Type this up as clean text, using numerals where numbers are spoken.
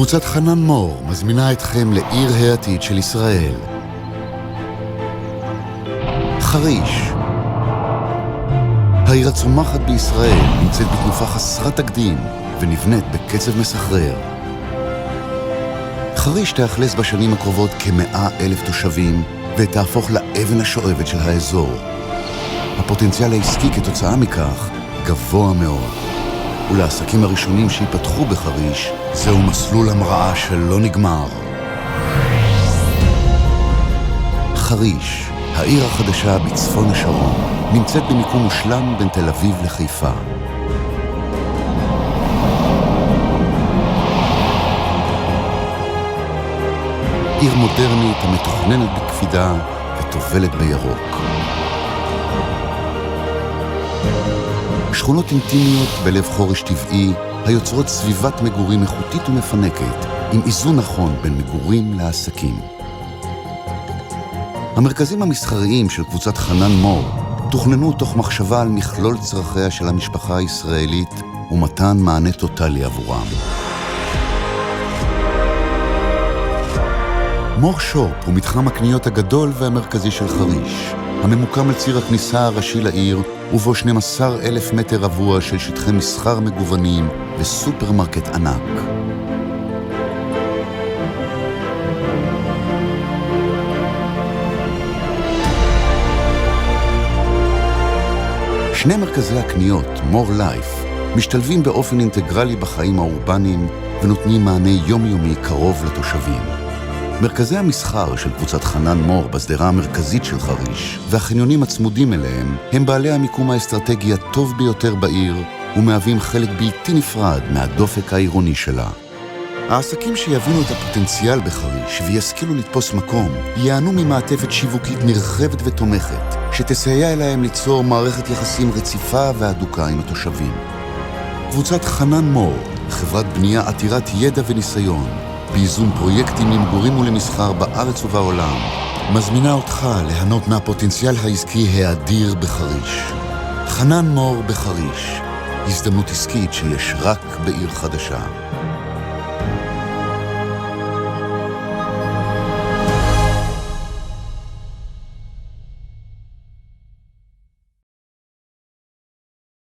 קבוצת חנן מור מזמינה אתכם לעיר העתיד של ישראל. חריש. העיר הצומחת בישראל נמצאת בתנופה חסרת תקדים ונבנית בקצב מסחרר. חריש תאכלס בשנים הקרובות כ100,000 תושבים ותהפוך לאבן השואבת של האזור. הפוטנציאל העסקי כתוצאה מכך גבוה מאוד. ולעסקים הראשונים שיפתחו בחריש, זהו מסלול המראה שלא נגמר. חריש, העיר החדשה בצפון השרון, נמצאת במיקום מושלם בין תל אביב לחיפה. עיר מודרנית המתוכננת בקפידה וטובלת בירוק. שכונות אינטימיות בלב חורש טבעי, היוצרות סביבת מגורים איכותית ומפנקת, עם איזון נכון בין מגורים לעסקים. המרכזים המסחריים של קבוצת חנן מור תוכננו תוך מחשבה על מכלול צרכיה של המשפחה הישראלית ומתן מענה טוטלי עבורם. מור שופ הוא מתחם הקניות הגדול והמרכזי של חריש, הממוקם על ציר הכניסה הראשי לעיר, ובו 12,000 מטר רבוע של שטחי מסחר מגוונים וסופרמרקט ענק. שני מרכזי הקניות, מור לייף, משתלבים באופן אינטגרלי בחיים האורבניים ונותנים מענה יומיומי קרוב לתושבים. מרכזי המסחר של קבוצת חנן מור בשדרה המרכזית של חריש והחניונים הצמודים אליהם הם בעלי המיקום האסטרטגי הטוב ביותר בעיר ומהווים חלק בלתי נפרד מהדופק העירוני שלה. העסקים שיבינו את הפוטנציאל בחריש וישכילו לתפוס מקום ייהנו ממעטפת שיווקית נרחבת ותומכת שתסייע להם ליצור מערכת יחסים רציפה והדוקה עם התושבים. קבוצת חנן מור, חברת בנייה עתירת ידע וניסיון, באיזון פרויקטים למגורים ולמסחר בארץ ובעולם, מזמינה אותך ליהנות מהפוטנציאל העסקי האדיר בחריש. חנן מור בחריש, הזדמנות עסקית שיש רק בעיר חדשה.